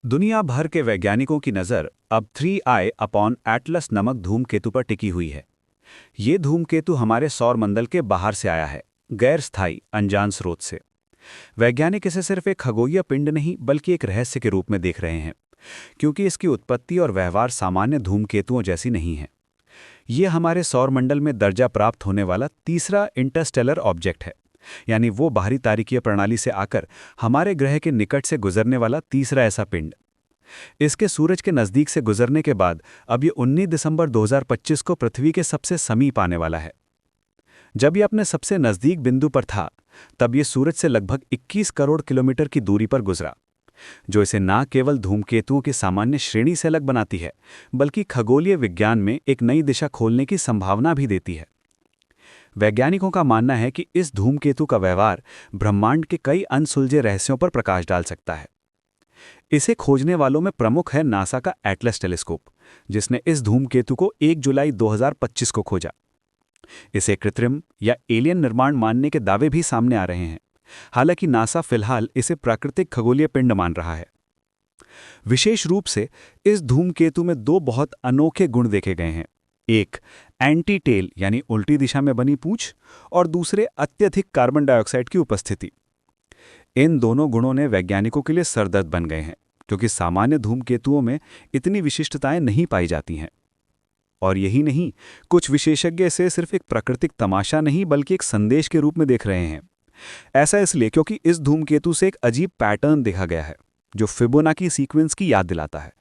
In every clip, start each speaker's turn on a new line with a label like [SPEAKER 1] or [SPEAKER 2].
[SPEAKER 1] दुनिया भर के वैज्ञानिकों की नज़र अब 3I अपॉन एटलस नामक धूमकेतु पर टिकी हुई है। ये धूमकेतु हमारे सौर मंडल के बाहर से आया है, गैर स्थायी अनजान स्रोत से। वैज्ञानिक इसे सिर्फ एक खगोलीय पिंड नहीं बल्कि एक रहस्य के रूप में देख रहे हैं, क्योंकि इसकी उत्पत्ति और व्यवहार सामान्य धूमकेतुओं जैसी नहीं है। ये हमारे सौर मंडल में दर्जा प्राप्त होने वाला तीसरा इंटरस्टेलर ऑब्जेक्ट है, यानी वो बाहरी तारिकीय प्रणाली से आकर हमारे ग्रह के निकट से गुजरने वाला तीसरा ऐसा पिंड। इसके सूरज के नज़दीक से गुजरने के बाद अब ये 19 दिसंबर 2025 को पृथ्वी के सबसे समीप आने वाला है। जब ये अपने सबसे नज़दीक बिंदु पर था, तब ये सूरज से लगभग 21 करोड़ किलोमीटर की दूरी पर गुजरा, जो इसे न केवल धूमकेतुओं की सामान्य श्रेणी से अलग बनाती है, बल्कि खगोलीय विज्ञान में एक नई दिशा खोलने की संभावना भी देती है। वैज्ञानिकों का मानना है कि इस धूमकेतु का व्यवहार ब्रह्मांड के कई अनसुलझे रहस्यों पर प्रकाश डाल सकता है। इसे खोजने वालों में प्रमुख है नासा का एटलस टेलीस्कोप, जिसने इस धूमकेतु को 1 जुलाई 2025 को खोजा। इसे कृत्रिम या एलियन निर्माण मानने के दावे भी सामने आ रहे हैं, हालांकि नासा फिलहाल इसे प्राकृतिक खगोलीय पिंड मान रहा है। विशेष रूप से इस धूमकेतु में दो बहुत अनोखे गुण देखे गए हैं। एक, एंटी टेल यानी उल्टी दिशा में बनी पूंछ, और दूसरे, अत्यधिक कार्बन डाइऑक्साइड की उपस्थिति। इन दोनों गुणों ने वैज्ञानिकों के लिए सरदर्द बन गए हैं, क्योंकि सामान्य धूमकेतुओं में इतनी विशिष्टताएं नहीं पाई जाती हैं। और यही नहीं, कुछ विशेषज्ञ इसे सिर्फ एक प्राकृतिक तमाशा नहीं बल्कि एक संदेश के रूप में देख रहे हैं। ऐसा इसलिए क्योंकि इस धूमकेतु से एक अजीब पैटर्न देखा गया है, जो फिबोनाची सीक्वेंस की याद दिलाता है।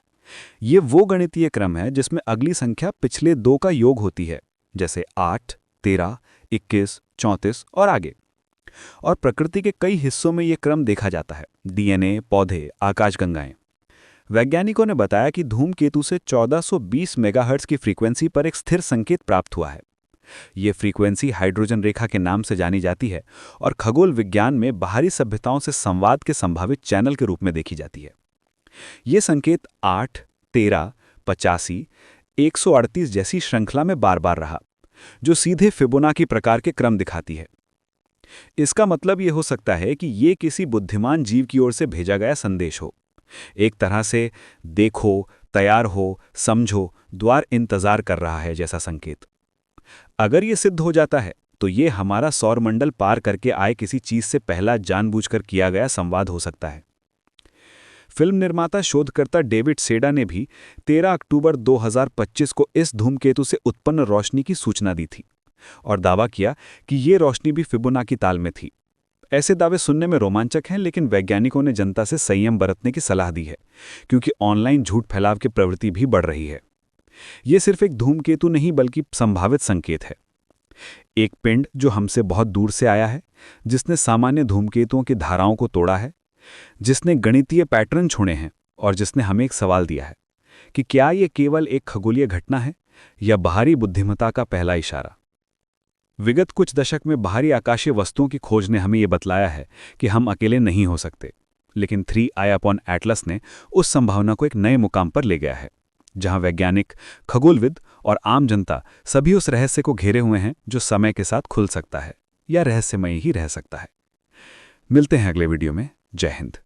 [SPEAKER 1] ये वो गणितीय क्रम है जिसमें अगली संख्या पिछले दो का योग होती है, जैसे 8, 13, 21, 34 और आगे। और प्रकृति के कई हिस्सों में यह क्रम देखा जाता है, डीएनए, पौधे, आकाशगंगाएं। वैज्ञानिकों ने बताया कि धूमकेतु से 1420 मेगाहर्ट्ज की फ्रीक्वेंसी पर एक स्थिर संकेत प्राप्त हुआ है। ये फ्रीक्वेंसी हाइड्रोजन रेखा के नाम से जानी जाती है और खगोल विज्ञान में बाहरी सभ्यताओं से संवाद के संभावित चैनल के रूप में देखी जाती है। ये संकेत 8, 13, 85, 138 जैसी श्रृंखला में बार बार रहा, जो सीधे फिबोनाची प्रकार के क्रम दिखाती है। इसका मतलब यह हो सकता है कि ये किसी बुद्धिमान जीव की ओर से भेजा गया संदेश हो, एक तरह से देखो, तैयार हो, समझो, द्वार इंतजार कर रहा है जैसा संकेत। अगर ये सिद्ध हो जाता है तो ये हमारा सौरमंडल पार करके आए किसी चीज से पहला जानबूझकर किया गया संवाद हो सकता है। फिल्म निर्माता शोधकर्ता डेविड सेडा ने भी 13 अक्टूबर 2025 को इस धूमकेतु से उत्पन्न रोशनी की सूचना दी थी और दावा किया कि ये रोशनी भी फिबोनाची ताल में थी। ऐसे दावे सुनने में रोमांचक हैं, लेकिन वैज्ञानिकों ने जनता से संयम बरतने की सलाह दी है, क्योंकि ऑनलाइन झूठ फैलाव की प्रवृत्ति भी बढ़ रही है। ये सिर्फ एक धूमकेतु नहीं बल्कि संभावित संकेत है। एक पिंड जो हमसे बहुत दूर से आया है, जिसने सामान्य धूमकेतुओं की धाराओं को तोड़ा है, जिसने गणितीय पैटर्न छोड़े हैं और जिसने हमें एक सवाल दिया है कि क्या ये केवल एक खगोलीय घटना है या बाहरी बुद्धिमत्ता का पहला इशारा। विगत कुछ दशक में बाहरी आकाशीय वस्तुओं की खोज ने हमें ये बतलाया है कि हम अकेले नहीं हो सकते, लेकिन 3I अपॉन एटलस ने उस संभावना को एक नए मुकाम पर ले गया है, जहां वैज्ञानिक, खगोलविद और आम जनता सभी उस रहस्य को घेरे हुए हैं जो समय के साथ खुल सकता है या रहस्यमय ही रह सकता है। मिलते हैं अगले वीडियो में। जय हिंद।